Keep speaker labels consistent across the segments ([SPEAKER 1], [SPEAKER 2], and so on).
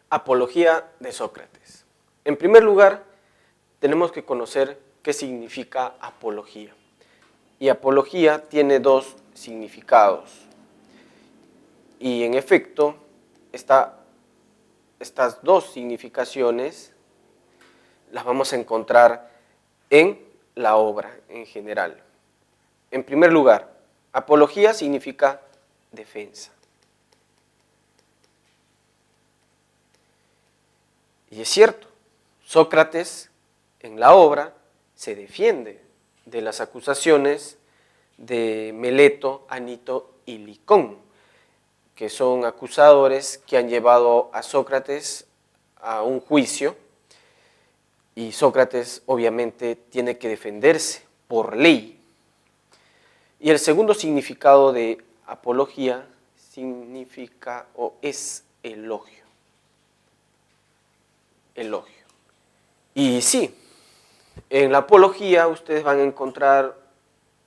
[SPEAKER 1] Apología de Sócrates. En primer lugar, tenemos que conocer qué significa apología. Y apología tiene dos significados. Y en efecto, estas dos significaciones las vamos a encontrar en la obra en general. En primer lugar, apología significa defensa. Y es cierto, Sócrates en la obra se defiende de las acusaciones de Meleto, Anito y Licón, que son acusadores que han llevado a Sócrates a un juicio, y Sócrates obviamente tiene que defenderse por ley. Y el segundo significado de apología significa o es elogio. Elogio. Y sí, en la apología ustedes van a encontrar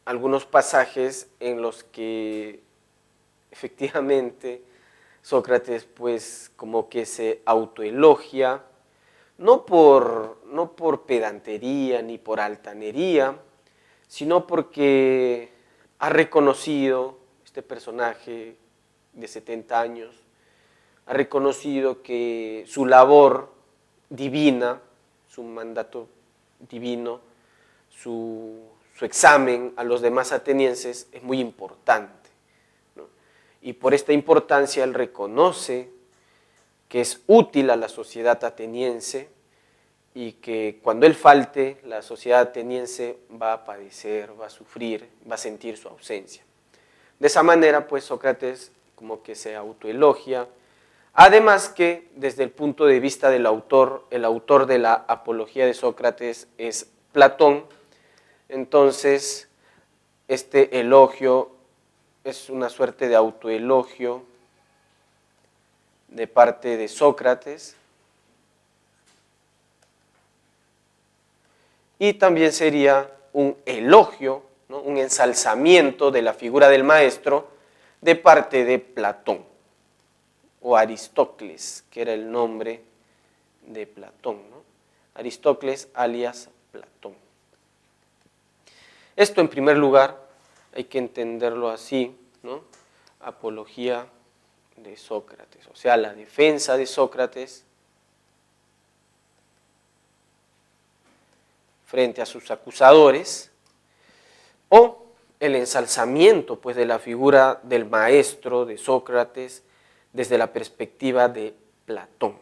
[SPEAKER 1] algunos pasajes en los que efectivamente Sócrates pues como que se autoelogia, no por pedantería ni por altanería, sino porque ha reconocido este personaje de 70 años, ha reconocido que su labor divina, su mandato divino, su examen a los demás atenienses es muy importante, ¿no? Y por esta importancia él reconoce que es útil a la sociedad ateniense y que cuando él falte, la sociedad ateniense va a padecer, va a sufrir, va a sentir su ausencia. De esa manera, pues Sócrates como que se autoelogia. Además que desde el punto de vista del autor, el autor de la Apología de Sócrates es Platón, entonces este elogio es una suerte de autoelogio de parte de Sócrates, y también sería un elogio, ¿no? Un ensalzamiento de la figura del maestro de parte de Platón, o Aristócles, que era el nombre de Platón, ¿no? Aristócles alias Platón. Esto en primer lugar hay que entenderlo así, ¿no? Apología de Sócrates, o sea, la defensa de Sócrates frente a sus acusadores, o el ensalzamiento pues, de la figura del maestro de Sócrates desde la perspectiva de Platón.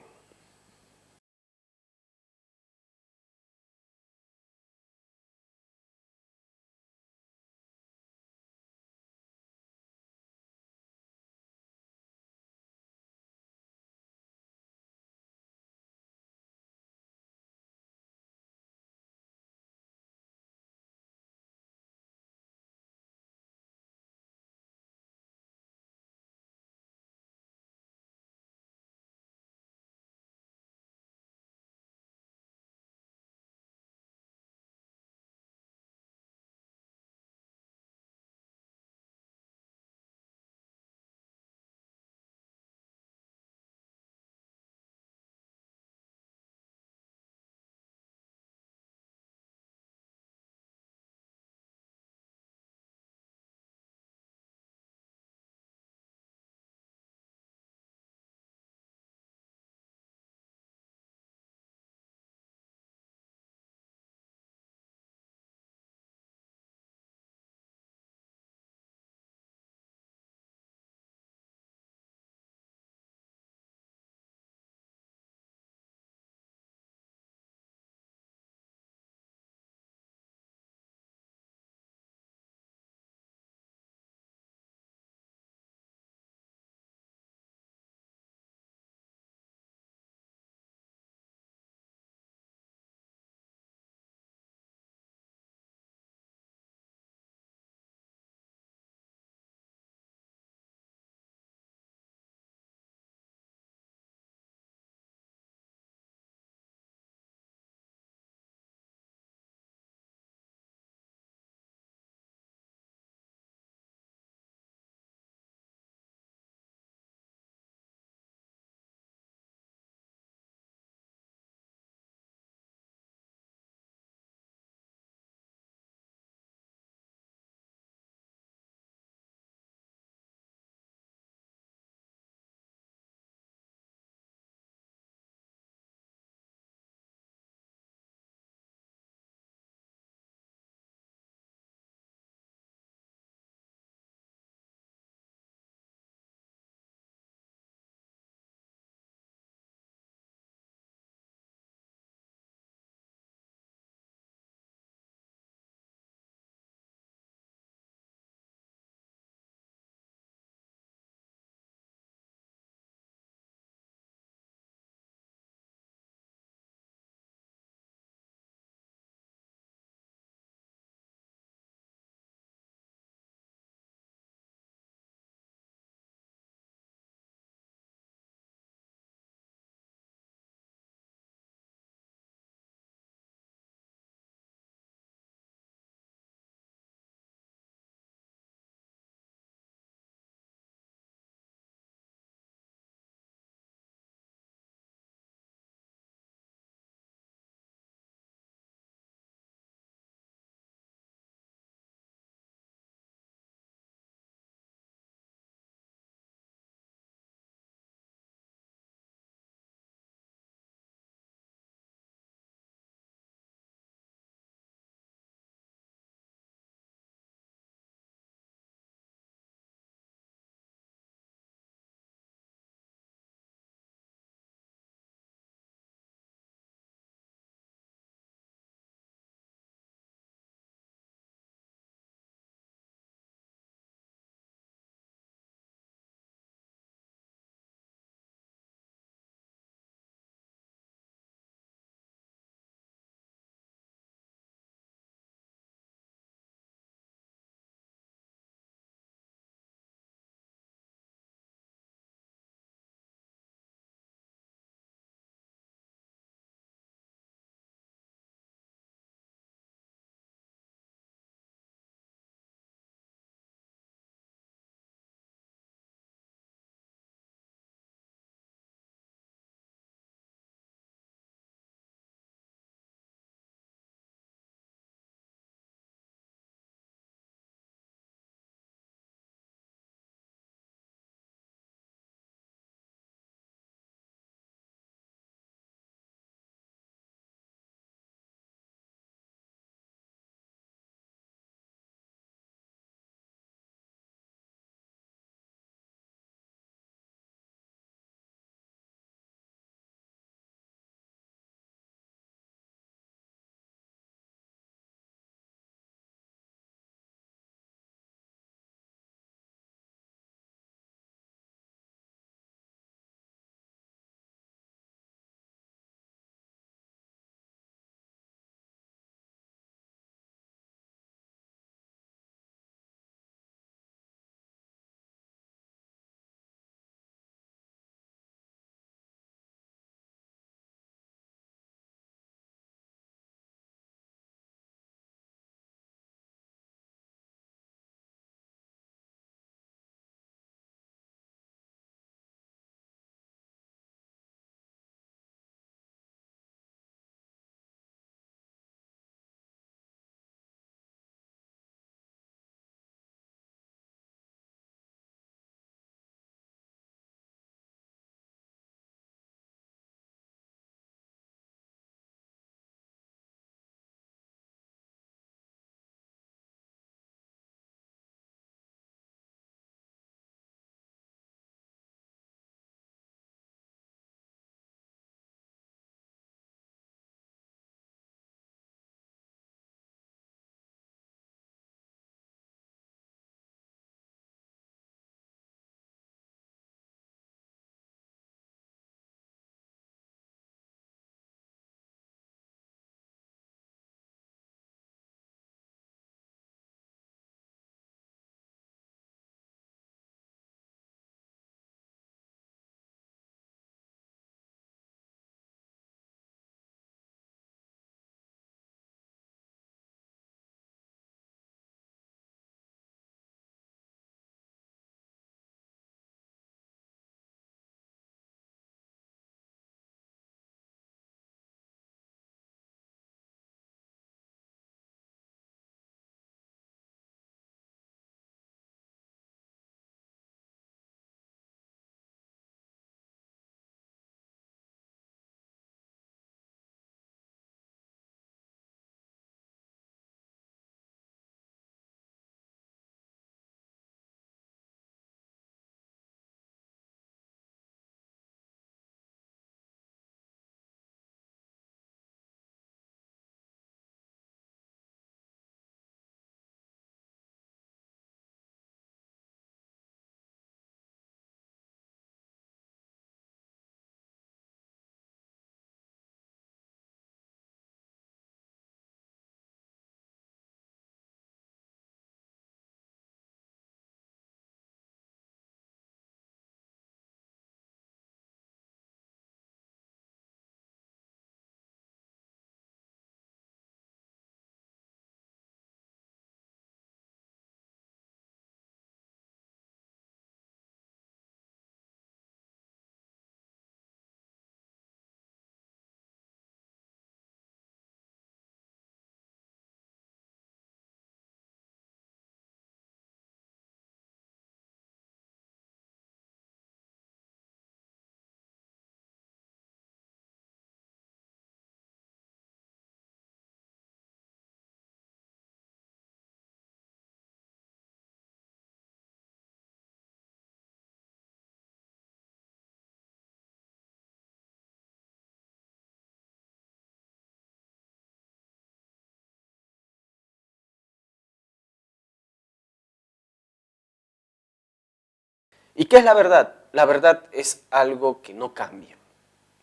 [SPEAKER 1] ¿Y qué es la verdad? La verdad es algo que no cambia,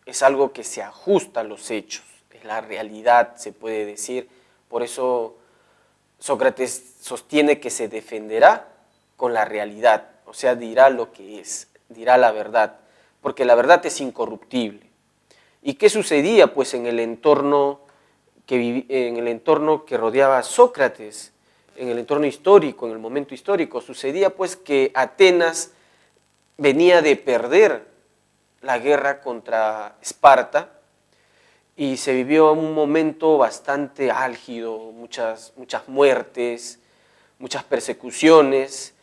[SPEAKER 1] es algo que se ajusta a los hechos, es la realidad, se puede decir. Por eso Sócrates sostiene que se defenderá con la realidad, o sea, dirá lo que es, dirá la verdad, porque la verdad es incorruptible. ¿Y qué sucedía pues en el entorno que rodeaba a Sócrates, en el entorno histórico, en el momento histórico? Sucedía pues que Atenas venía de perder la guerra contra Esparta y se vivió un momento bastante álgido, muchas muertes, muchas persecuciones.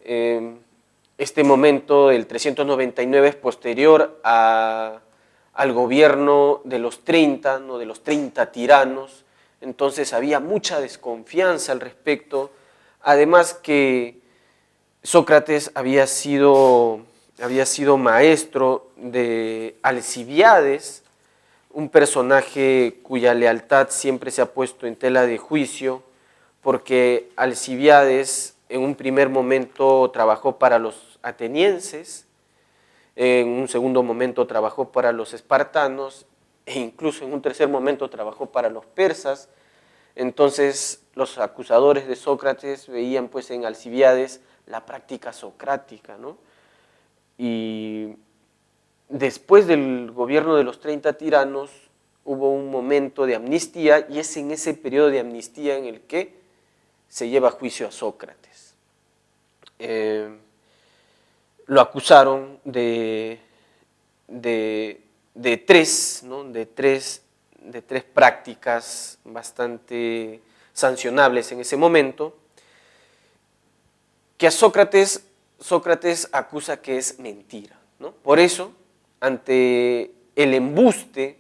[SPEAKER 1] Este momento, el 399, es posterior al gobierno de los 30, ¿no? De los 30 tiranos. Entonces había mucha desconfianza al respecto. Además que Sócrates había sido maestro de Alcibiades, un personaje cuya lealtad siempre se ha puesto en tela de juicio, porque Alcibiades en un primer momento trabajó para los atenienses, en un segundo momento trabajó para los espartanos, e incluso en un tercer momento trabajó para los persas. Entonces los acusadores de Sócrates veían pues en Alcibiades la práctica socrática, ¿no? Y después del gobierno de los 30 tiranos hubo un momento de amnistía, y es en ese periodo de amnistía en el que se lleva a juicio a Sócrates. Lo acusaron de tres, ¿no? de tres prácticas bastante sancionables en ese momento, que a Sócrates acusa que es mentira, ¿no? Por eso, ante el embuste,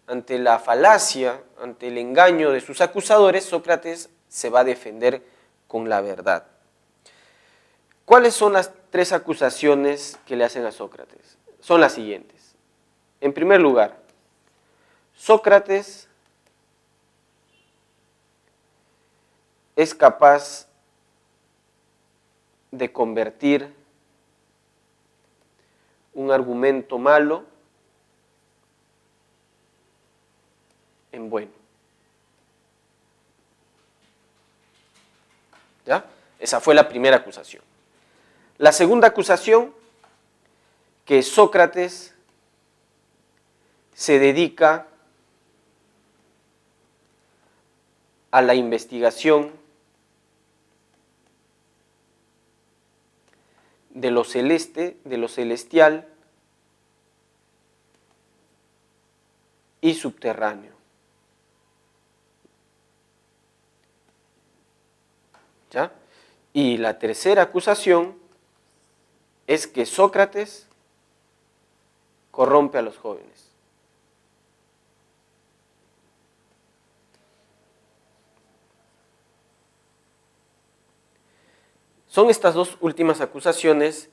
[SPEAKER 1] ante la falacia, ante el engaño de sus acusadores, Sócrates se va a defender con la verdad. ¿Cuáles son las tres acusaciones que le hacen a Sócrates? Son las siguientes. En primer lugar, Sócrates es capaz de convertir un argumento malo en bueno. ¿Ya? Esa fue la primera acusación. La segunda acusación, que Sócrates se dedica a la investigación de lo celeste, de lo celestial y subterráneo. ¿Ya? Y la tercera acusación es que Sócrates corrompe a los jóvenes. Son estas dos últimas acusaciones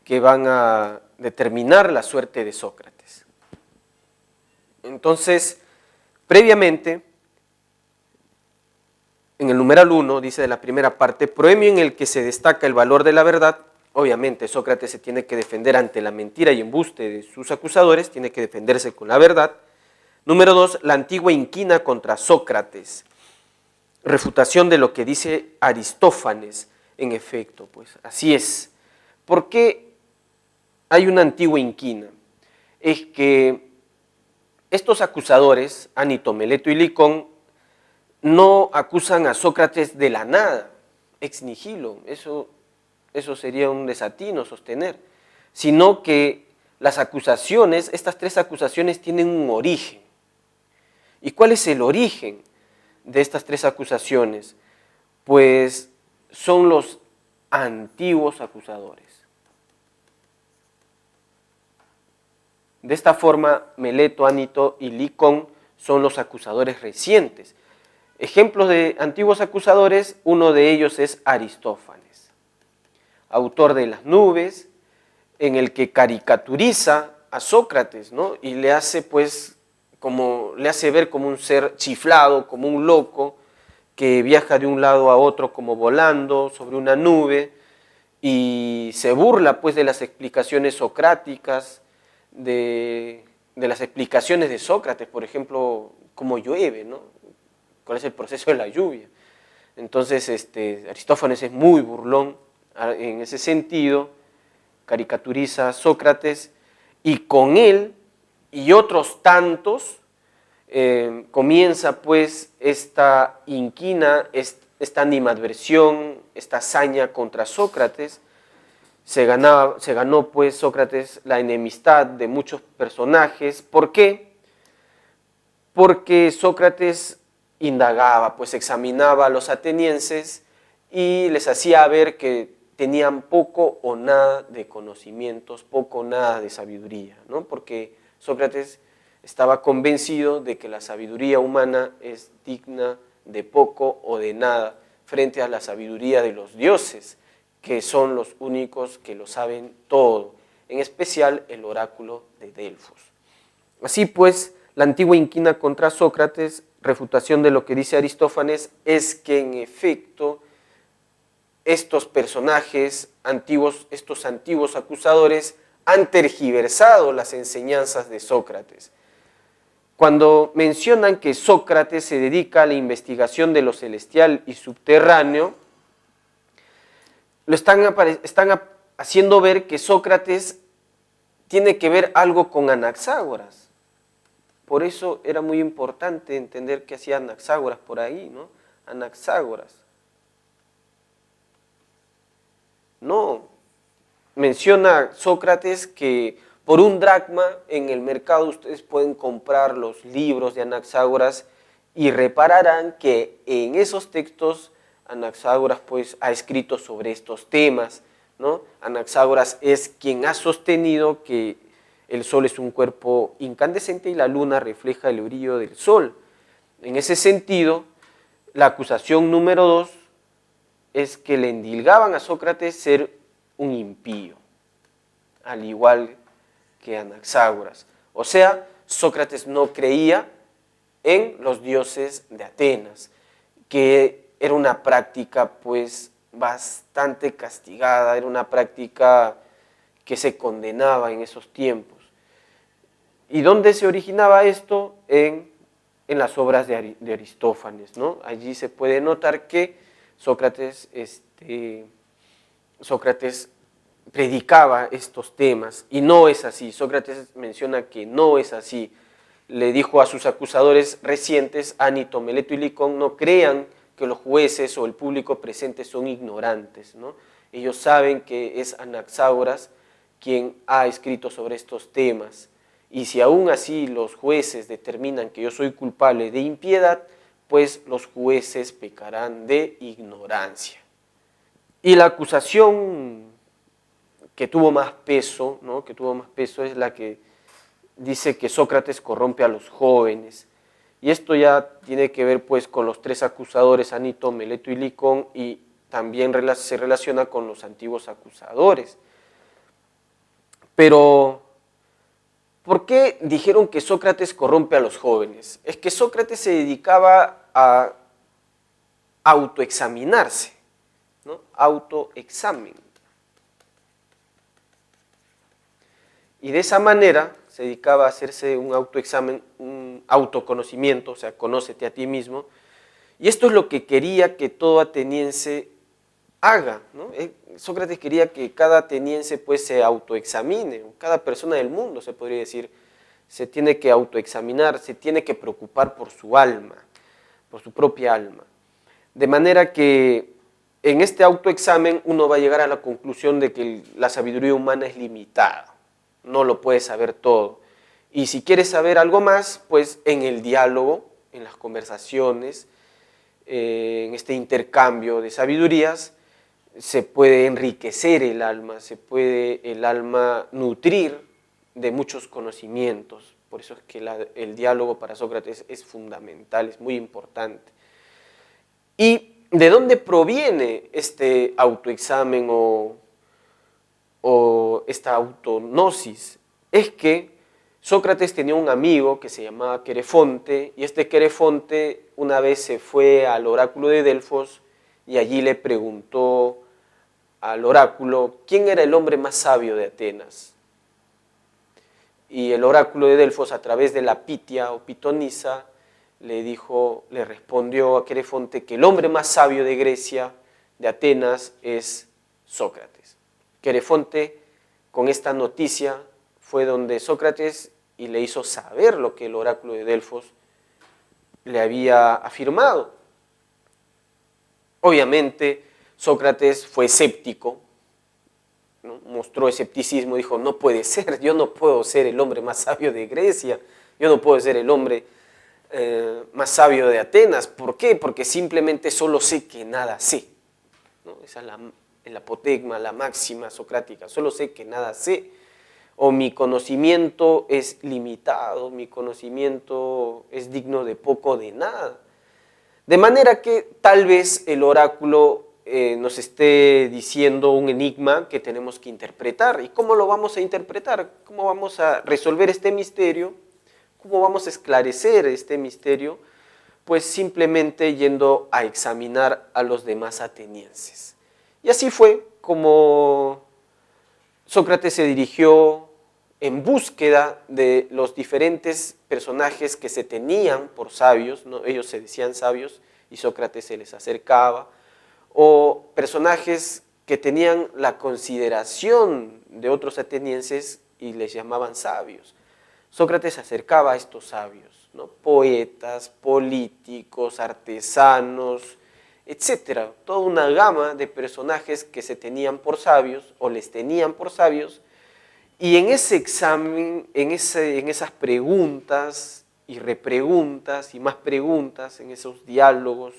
[SPEAKER 1] que van a determinar la suerte de Sócrates. Entonces, previamente, en el numeral 1, dice de la primera parte, proemio en el que se destaca el valor de la verdad. Obviamente, Sócrates se tiene que defender ante la mentira y embuste de sus acusadores, tiene que defenderse con la verdad. Número 2, la antigua inquina contra Sócrates, refutación de lo que dice Aristófanes. En efecto, pues así es. ¿Por qué hay una antigua inquina? Es que estos acusadores, Anito, Meleto y Licón, no acusan a Sócrates de la nada, ex nihilo, eso sería un desatino sostener, sino que las acusaciones, estas tres acusaciones tienen un origen. ¿Y cuál es el origen de estas tres acusaciones? Pues son los antiguos acusadores. De esta forma, Meleto, Anito y Licón son los acusadores recientes. Ejemplos de antiguos acusadores, uno de ellos es Aristófanes, autor de Las nubes, en el que caricaturiza a Sócrates, ¿no? Y le hace ver como un ser chiflado, como un loco, que viaja de un lado a otro como volando sobre una nube, y se burla pues de las explicaciones socráticas, de las explicaciones de Sócrates, por ejemplo, cómo llueve, ¿no? ¿Cuál es el proceso de la lluvia? Entonces Aristófanes es muy burlón en ese sentido, caricaturiza a Sócrates y con él y otros tantos comienza pues esta inquina, esta animadversión, esta hazaña contra Sócrates. Se ganó pues Sócrates la enemistad de muchos personajes. ¿Por qué? Porque Sócrates indagaba, pues examinaba a los atenienses y les hacía ver que tenían poco o nada de conocimientos, poco o nada de sabiduría, ¿no? Porque Sócrates estaba convencido de que la sabiduría humana es digna de poco o de nada frente a la sabiduría de los dioses, que son los únicos que lo saben todo, en especial el oráculo de Delfos. Así pues, la antigua inquina contra Sócrates, refutación de lo que dice Aristófanes, es que en efecto estos personajes antiguos, estos antiguos acusadores, han tergiversado las enseñanzas de Sócrates. Cuando mencionan que Sócrates se dedica a la investigación de lo celestial y subterráneo, lo están haciendo ver que Sócrates tiene que ver algo con Anaxágoras. Por eso era muy importante entender qué hacía Anaxágoras por ahí, ¿no? Anaxágoras. No, menciona Sócrates que por un dracma en el mercado ustedes pueden comprar los libros de Anaxágoras y repararán que en esos textos Anaxágoras pues ha escrito sobre estos temas, ¿no? Anaxágoras es quien ha sostenido que el sol es un cuerpo incandescente y la luna refleja el brillo del sol. En ese sentido, la acusación número 2 es que le endilgaban a Sócrates ser un impío, al igual que Anaxágoras. O sea, Sócrates no creía en los dioses de Atenas, que era una práctica pues bastante castigada, era una práctica que se condenaba en esos tiempos. ¿Y dónde se originaba esto? En las obras de Aristófanes, ¿no? Allí se puede notar que Sócrates predicaba estos temas y no es así. Sócrates menciona que no es así. Le dijo a sus acusadores recientes, Anito, Meleto y Licón, no crean que los jueces o el público presente son ignorantes, ¿no? Ellos saben que es Anaxágoras quien ha escrito sobre estos temas. Y si aún así los jueces determinan que yo soy culpable de impiedad, pues los jueces pecarán de ignorancia. Y la acusación que tuvo más peso, ¿no? Que tuvo más peso es la que dice que Sócrates corrompe a los jóvenes. Y esto ya tiene que ver pues con los tres acusadores, Anito, Meleto y Licón, y también se relaciona con los antiguos acusadores. Pero ¿por qué dijeron que Sócrates corrompe a los jóvenes? Es que Sócrates se dedicaba a autoexaminarse, ¿no? Autoexamen. Y de esa manera se dedicaba a hacerse un autoexamen, un autoconocimiento, o sea, conócete a ti mismo. Y esto es lo que quería que todo ateniense haga, ¿no? Sócrates quería que cada ateniense pues se autoexamine, cada persona del mundo se podría decir, se tiene que autoexaminar, se tiene que preocupar por su alma, por su propia alma. De manera que en este autoexamen uno va a llegar a la conclusión de que la sabiduría humana es limitada, no lo puede saber todo. Y si quieres saber algo más, pues en el diálogo, en las conversaciones, en este intercambio de sabidurías, se puede enriquecer el alma, se puede el alma nutrir de muchos conocimientos. Por eso es que el diálogo para Sócrates es fundamental, es muy importante. ¿Y de dónde proviene este autoexamen o esta autognosis? Es que Sócrates tenía un amigo que se llamaba Querefonte, y este Querefonte una vez se fue al oráculo de Delfos y allí le preguntó al oráculo quién era el hombre más sabio de Atenas. Y el oráculo de Delfos, a través de la Pitia o pitonisa, le respondió a Querefonte que el hombre más sabio de Grecia, de Atenas, es Sócrates. Querefonte, con esta noticia, fue donde Sócrates y le hizo saber lo que el oráculo de Delfos le había afirmado. Obviamente, Sócrates fue escéptico, ¿no? Mostró escepticismo, dijo, no puede ser, yo no puedo ser el hombre más sabio de Grecia, yo no puedo ser el hombre más sabio de Atenas. ¿Por qué? Porque simplemente solo sé que nada sé, ¿no? Esa es el apotegma, la máxima socrática, solo sé que nada sé, o mi conocimiento es limitado, mi conocimiento es digno de poco o de nada. De manera que tal vez el oráculo nos esté diciendo un enigma que tenemos que interpretar. ¿Y cómo lo vamos a interpretar? ¿Cómo vamos a resolver este misterio? ¿Cómo vamos a esclarecer este misterio? Pues simplemente yendo a examinar a los demás atenienses. Y así fue como Sócrates se dirigió en búsqueda de los diferentes personajes que se tenían por sabios, ¿no? Ellos se decían sabios y Sócrates se les acercaba, o personajes que tenían la consideración de otros atenienses y les llamaban sabios. Sócrates se acercaba a estos sabios, ¿no? Poetas, políticos, artesanos, etcétera, toda una gama de personajes que se tenían por sabios o les tenían por sabios, y en ese examen, en esas preguntas y repreguntas y más preguntas, en esos diálogos,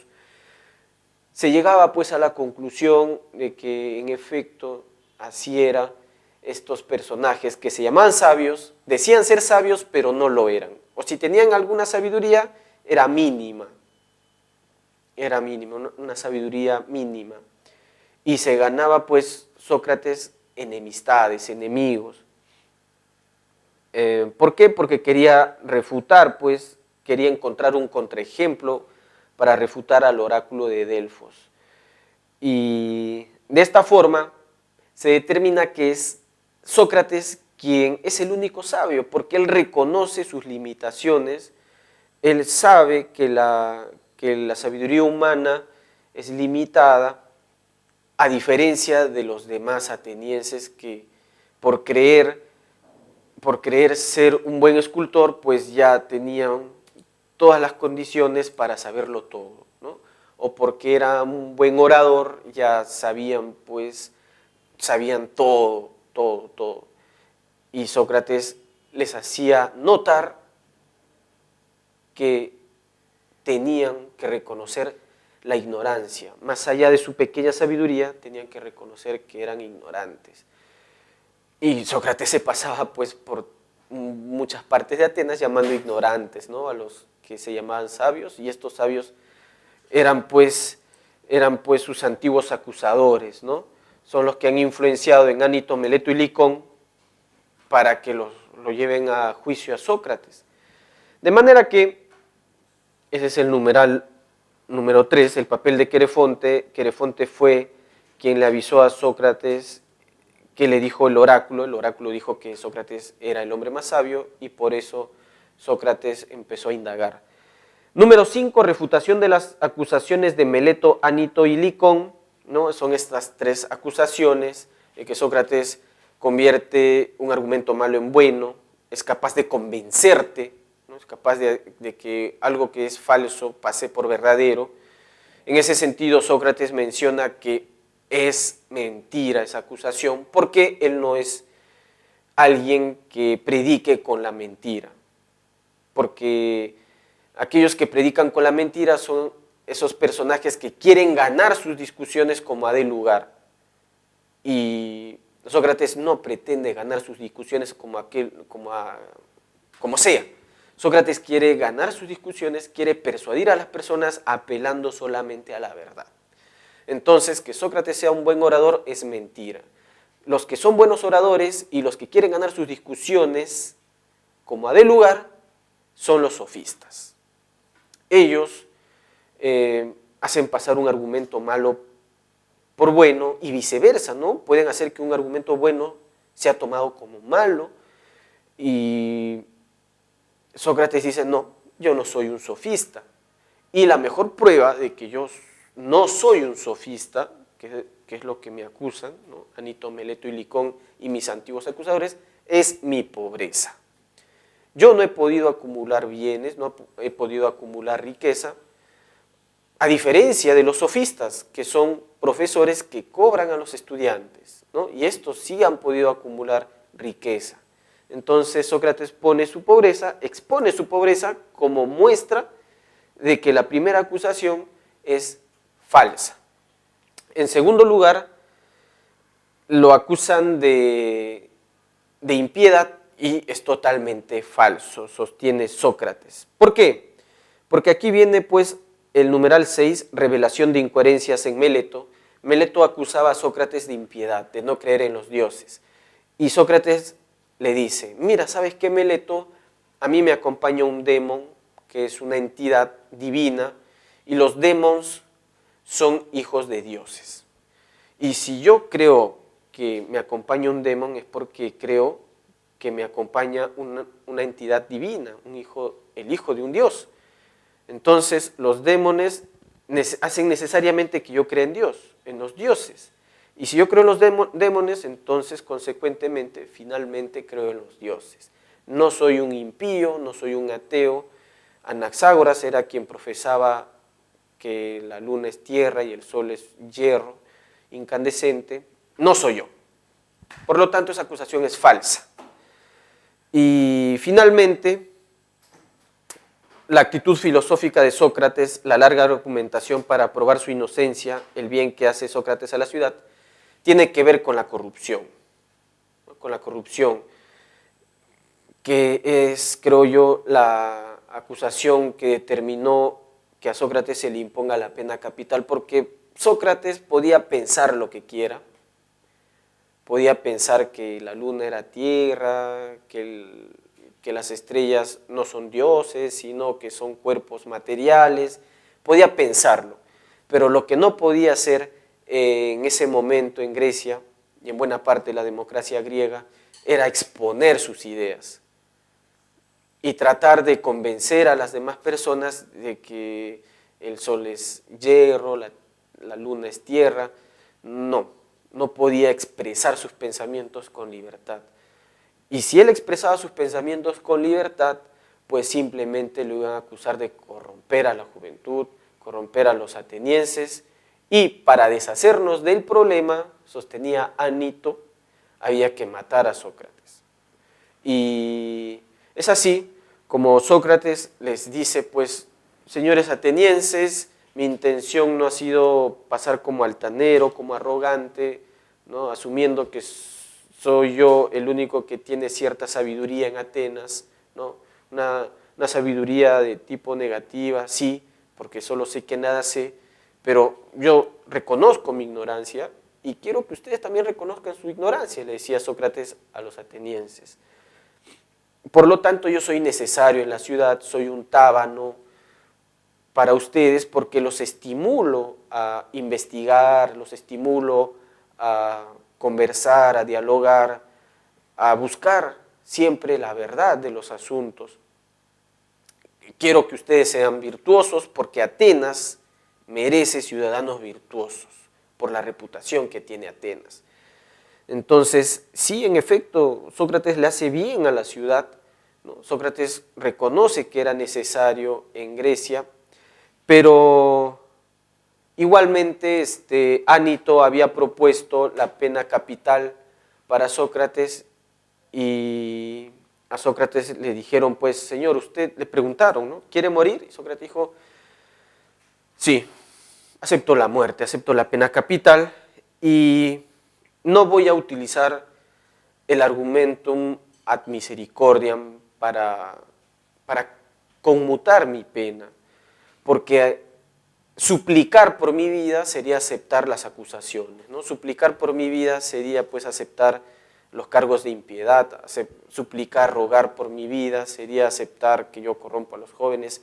[SPEAKER 1] se llegaba pues a la conclusión de que en efecto así era. Estos personajes que se llamaban sabios, decían ser sabios pero no lo eran, o si tenían alguna sabiduría era mínima, una sabiduría mínima, y se ganaba pues Sócrates enemistades, enemigos. ¿Por qué? Porque quería refutar, pues quería encontrar un contraejemplo para refutar al oráculo de Delfos. Y de esta forma se determina que es Sócrates quien es el único sabio, porque él reconoce sus limitaciones, él sabe que la sabiduría humana es limitada, a diferencia de los demás atenienses que por creer ser un buen escultor, pues ya tenían todas las condiciones para saberlo todo, ¿no? O porque era un buen orador, ya sabían todo. Y Sócrates les hacía notar que tenían que reconocer la ignorancia. Más allá de su pequeña sabiduría, tenían que reconocer que eran ignorantes. Y Sócrates se pasaba pues por muchas partes de Atenas llamando ignorantes, ¿no? A los que se llamaban sabios, y estos sabios eran pues sus antiguos acusadores, ¿no? Son los que han influenciado en Anito, Meleto y Licón para que lo lleven a juicio a Sócrates. De manera que ese es el numeral número 3, el papel de Querefonte. Querefonte fue quien le avisó a Sócrates, que le dijo el oráculo dijo que Sócrates era el hombre más sabio, y por eso Sócrates empezó a indagar. Número 5, refutación de las acusaciones de Meleto, Anito y Licón, ¿no? Son estas tres acusaciones en que Sócrates convierte un argumento malo en bueno, es capaz de convencerte, ¿no? Es capaz de que algo que es falso pase por verdadero. En ese sentido, Sócrates menciona que es mentira esa acusación, porque él no es alguien que predique con la mentira, porque aquellos que predican con la mentira son esos personajes que quieren ganar sus discusiones como a dé lugar, y Sócrates no pretende ganar sus discusiones como sea. Sócrates quiere ganar sus discusiones, quiere persuadir a las personas apelando solamente a la verdad. Entonces, que Sócrates sea un buen orador es mentira. Los que son buenos oradores y los que quieren ganar sus discusiones como a dé lugar son los sofistas. Ellos hacen pasar un argumento malo por bueno y viceversa, ¿no? Pueden hacer que un argumento bueno sea tomado como malo. Y Sócrates dice, no, yo no soy un sofista. Y la mejor prueba de que yo no soy un sofista, que es lo que me acusan, ¿no? Anito, Meleto y Licón y mis antiguos acusadores, es mi pobreza. Yo no he podido acumular bienes, no he podido acumular riqueza, a diferencia de los sofistas, que son profesores que cobran a los estudiantes, ¿no? Y estos sí han podido acumular riqueza. Entonces Sócrates expone su pobreza como muestra de que la primera acusación es falsa. En segundo lugar, lo acusan de impiedad y es totalmente falso, sostiene Sócrates. ¿Por qué? Porque aquí viene pues el numeral 6, revelación de incoherencias en Meleto. Meleto acusaba a Sócrates de impiedad, de no creer en los dioses. Y Sócrates le dice, mira, ¿sabes qué, Meleto? A mí me acompaña un demon, que es una entidad divina, y los demons son hijos de dioses. Y si yo creo que me acompaña un demon es porque creo que me acompaña una entidad divina, el hijo de un dios. Entonces los demones hacen necesariamente que yo crea en Dios, en los dioses. Y si yo creo en los demones, entonces consecuentemente, finalmente creo en los dioses. No soy un impío, no soy un ateo. Anaxágoras era quien profesaba que la luna es tierra y el sol es hierro incandescente. No soy yo. Por lo tanto, esa acusación es falsa. Y finalmente, la actitud filosófica de Sócrates, la larga argumentación para probar su inocencia, el bien que hace Sócrates a la ciudad, tiene que ver con la corrupción. Con la corrupción, que es, creo yo, la acusación que determinó que a Sócrates se le imponga la pena capital, porque Sócrates podía pensar lo que quiera, podía pensar que la luna era tierra, que las estrellas no son dioses, sino que son cuerpos materiales, podía pensarlo, pero lo que no podía hacer en ese momento en Grecia y en buena parte de la democracia griega era exponer sus ideas y tratar de convencer a las demás personas de que el sol es hierro, la luna es tierra. No podía expresar sus pensamientos con libertad. Y si él expresaba sus pensamientos con libertad, pues simplemente lo iban a acusar de corromper a la juventud, corromper a los atenienses, y para deshacernos del problema, sostenía Anito, había que matar a Sócrates. Y es así como Sócrates les dice, pues, señores atenienses, mi intención no ha sido pasar como altanero, como arrogante, ¿no? Asumiendo que soy yo el único que tiene cierta sabiduría en Atenas, ¿no? Una sabiduría de tipo negativa, sí, porque solo sé que nada sé, pero yo reconozco mi ignorancia y quiero que ustedes también reconozcan su ignorancia, le decía Sócrates a los atenienses. Por lo tanto, yo soy necesario en la ciudad, soy un tábano para ustedes porque los estimulo a investigar, los estimulo a conversar, a dialogar, a buscar siempre la verdad de los asuntos. Quiero que ustedes sean virtuosos porque Atenas merece ciudadanos virtuosos por la reputación que tiene Atenas. Entonces, sí, en efecto, Sócrates le hace bien a la ciudad, ¿no? Sócrates reconoce que era necesario en Grecia, pero igualmente Anito había propuesto la pena capital para Sócrates y a Sócrates le dijeron, pues, señor, usted, le preguntaron, ¿no? ¿Quiere morir? Y Sócrates dijo, sí, acepto la muerte, acepto la pena capital y no voy a utilizar el argumentum ad misericordiam para conmutar mi pena, porque suplicar por mi vida sería aceptar las acusaciones, ¿no? Suplicar por mi vida sería pues aceptar los cargos de impiedad, suplicar, rogar por mi vida sería aceptar que yo corrompo a los jóvenes,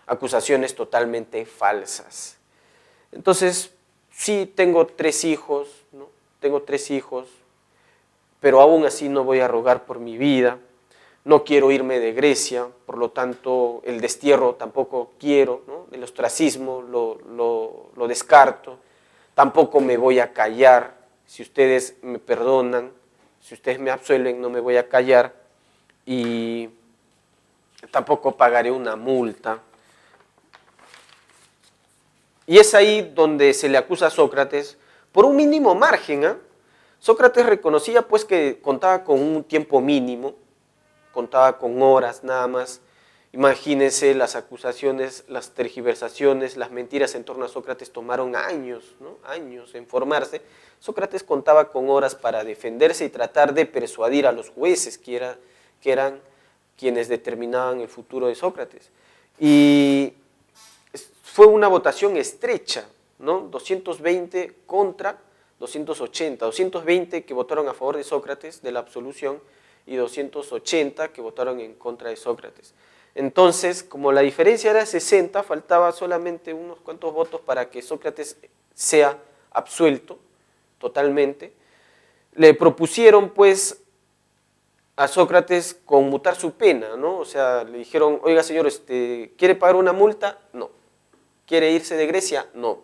[SPEAKER 1] acusaciones totalmente falsas. Entonces, sí, tengo 3 hijos, ¿no? Tengo 3 hijos, pero aún así no voy a rogar por mi vida. No quiero irme de Grecia, por lo tanto el destierro tampoco quiero, ¿no? El ostracismo lo descarto. Tampoco me voy a callar. Si ustedes me perdonan, si ustedes me absuelven, no me voy a callar. Y tampoco pagaré una multa. Y es ahí donde se le acusa a Sócrates por un mínimo margen, ¿eh? Sócrates reconocía pues que contaba con un tiempo mínimo, contaba con horas nada más. Imagínense las acusaciones, las tergiversaciones, las mentiras en torno a Sócrates tomaron años, ¿no? Años en formarse. Sócrates contaba con horas para defenderse y tratar de persuadir a los jueces que eran quienes determinaban el futuro de Sócrates. Y fue una votación estrecha, ¿no? 220 contra 280, 220 que votaron a favor de Sócrates, de la absolución, y 280 que votaron en contra de Sócrates. Entonces, como la diferencia era 60, faltaba solamente unos cuantos votos para que Sócrates sea absuelto totalmente. Le propusieron, pues, a Sócrates conmutar su pena, ¿no? O sea, le dijeron, oiga, señor, ¿quiere pagar una multa? No. ¿Quiere irse de Grecia? No.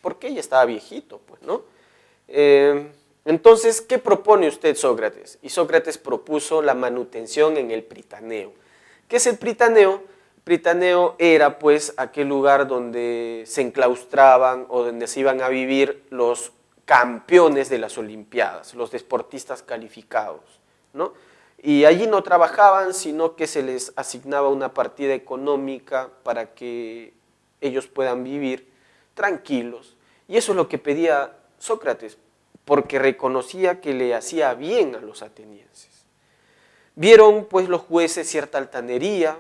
[SPEAKER 1] Porque ya estaba viejito, pues, ¿no? Entonces, ¿qué propone usted, Sócrates? Y Sócrates propuso la manutención en el Pritaneo. ¿Qué es el Pritaneo? El Pritaneo era, pues, aquel lugar donde se enclaustraban o donde se iban a vivir los campeones de las Olimpiadas, los deportistas calificados, ¿no? Y allí no trabajaban, sino que se les asignaba una partida económica para que ellos puedan vivir tranquilos. Y eso es lo que pedía Sócrates, porque reconocía que le hacía bien a los atenienses. Vieron pues los jueces cierta altanería,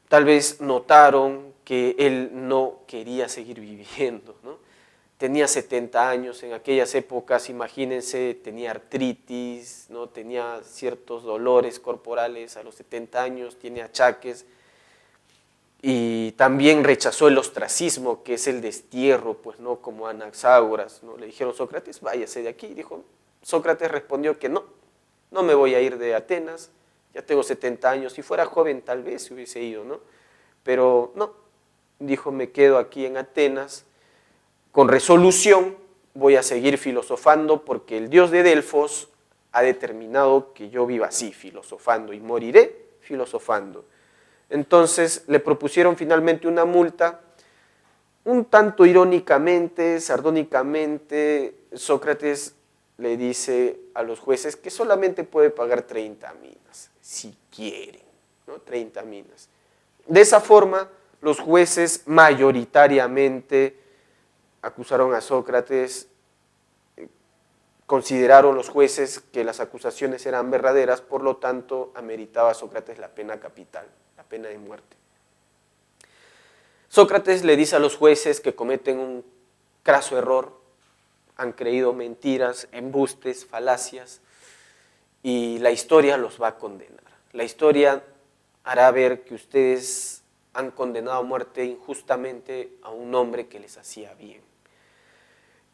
[SPEAKER 1] tal vez notaron que él no quería seguir viviendo, ¿no? Tenía 70 años, en aquellas épocas, imagínense, tenía artritis, ¿no? Tenía ciertos dolores corporales a los 70 años, tiene achaques, y también rechazó el ostracismo, que es el destierro, pues, ¿no? Como Anaxágoras, ¿no? Le dijeron, Sócrates, váyase de aquí. Dijo, Sócrates respondió que no me voy a ir de Atenas, ya tengo 70 años, si fuera joven tal vez se hubiese ido, ¿no? Pero no, dijo, me quedo aquí en Atenas, con resolución voy a seguir filosofando porque el dios de Delfos ha determinado que yo viva así, filosofando, y moriré filosofando. Entonces le propusieron finalmente una multa, un tanto irónicamente, sardónicamente. Sócrates le dice a los jueces que solamente puede pagar 30 minas, si quieren, ¿no? 30 minas. De esa forma, los jueces mayoritariamente acusaron a Sócrates, consideraron los jueces que las acusaciones eran verdaderas, por lo tanto, ameritaba a Sócrates la pena capital, la pena de muerte. Sócrates le dice a los jueces que cometen un craso error, han creído mentiras, embustes, falacias, y la historia los va a condenar. La historia hará ver que ustedes han condenado a muerte injustamente a un hombre que les hacía bien.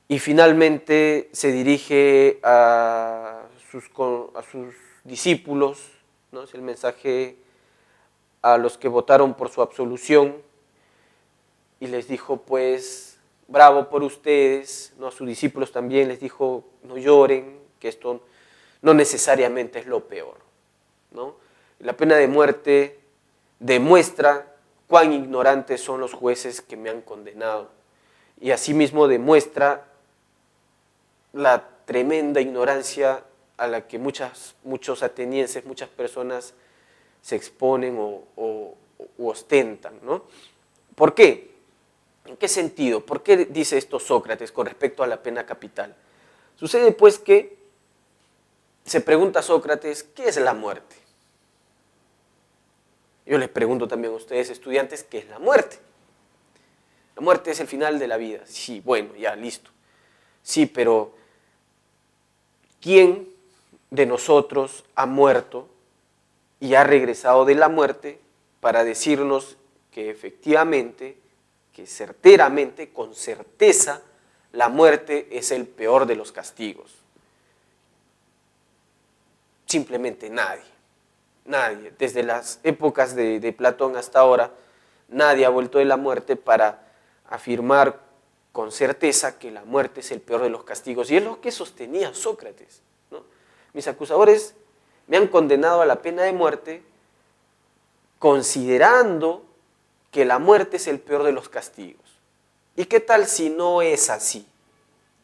[SPEAKER 1] Y finalmente se dirige a sus discípulos, ¿no? Es el mensaje a los que votaron por su absolución, y les dijo, pues, bravo por ustedes, ¿no? A sus discípulos también les dijo, no lloren, que esto no necesariamente es lo peor, ¿no? La pena de muerte demuestra cuán ignorantes son los jueces que me han condenado, y asimismo demuestra la tremenda ignorancia a la que muchos atenienses, muchas personas se exponen o ostentan, ¿no? ¿Por qué? ¿En qué sentido? ¿Por qué dice esto Sócrates con respecto a la pena capital? Sucede pues que se pregunta a Sócrates, ¿qué es la muerte? Yo les pregunto también a ustedes, estudiantes, ¿qué es la muerte? La muerte es el final de la vida. Sí, bueno, ya, listo. Sí, pero ¿quién de nosotros ha muerto y ha regresado de la muerte para decirnos que efectivamente, que certeramente, con certeza, la muerte es el peor de los castigos. Simplemente nadie, nadie, desde las épocas de Platón hasta ahora, nadie ha vuelto de la muerte para afirmar con certeza que la muerte es el peor de los castigos. Y es lo que sostenía Sócrates, ¿no? Mis acusadores me han condenado a la pena de muerte considerando que la muerte es el peor de los castigos. ¿Y qué tal si no es así?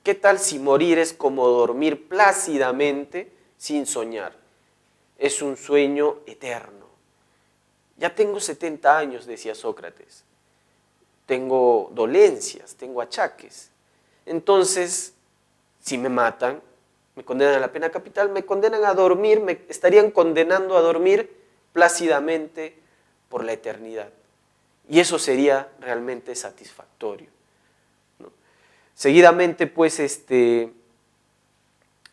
[SPEAKER 1] ¿Qué tal si morir es como dormir plácidamente sin soñar? Es un sueño eterno. Ya tengo 70 años, decía Sócrates. Tengo dolencias, tengo achaques. Entonces, si me matan, me condenan a la pena capital, me condenan a dormir, me estarían condenando a dormir plácidamente por la eternidad. Y eso sería realmente satisfactorio, ¿no? Seguidamente, pues,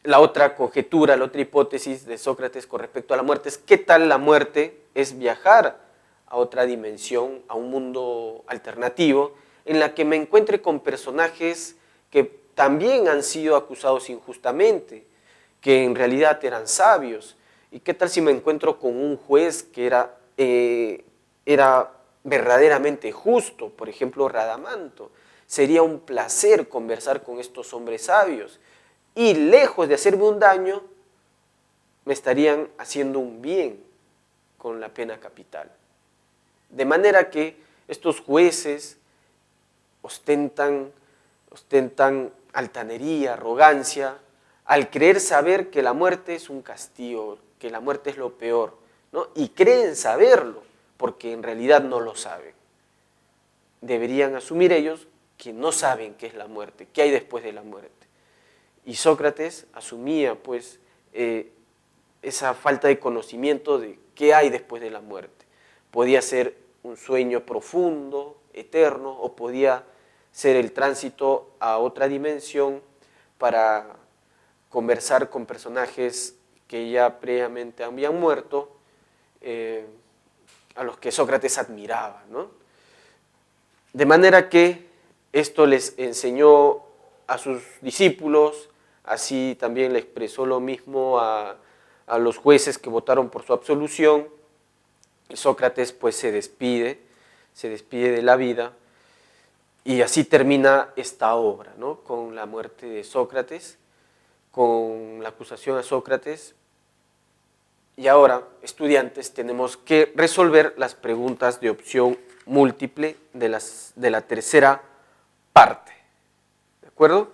[SPEAKER 1] la otra conjetura, la otra hipótesis de Sócrates con respecto a la muerte es ¿qué tal la muerte es viajar a otra dimensión, a un mundo alternativo, en la que me encuentre con personajes que también han sido acusados injustamente, que en realidad eran sabios? ¿Y qué tal si me encuentro con un juez que era verdaderamente justo? Por ejemplo, Radamanto. Sería un placer conversar con estos hombres sabios. Y lejos de hacerme un daño, me estarían haciendo un bien con la pena capital. De manera que estos jueces ostentan altanería, arrogancia, al creer saber que la muerte es un castigo, que la muerte es lo peor, ¿no? Y creen saberlo, porque en realidad no lo saben. Deberían asumir ellos que no saben qué es la muerte, qué hay después de la muerte. Y Sócrates asumía, pues, esa falta de conocimiento de qué hay después de la muerte. Podía ser un sueño profundo, eterno, o podía ser el tránsito a otra dimensión para conversar con personajes que ya previamente habían muerto, a los que Sócrates admiraba, ¿no? De manera que esto les enseñó a sus discípulos, así también le expresó lo mismo a los jueces que votaron por su absolución. Y Sócrates pues se despide de la vida, y así termina esta obra, ¿no? Con la muerte de Sócrates, con la acusación a Sócrates. Y ahora, estudiantes, tenemos que resolver las preguntas de opción múltiple de la tercera parte, ¿de acuerdo?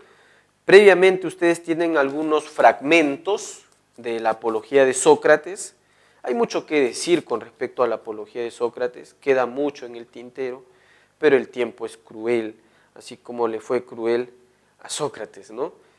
[SPEAKER 1] Previamente ustedes tienen algunos fragmentos de la apología de Sócrates. Hay mucho que decir con respecto a la apología de Sócrates, queda mucho en el tintero, pero el tiempo es cruel, así como le fue cruel a Sócrates, ¿no?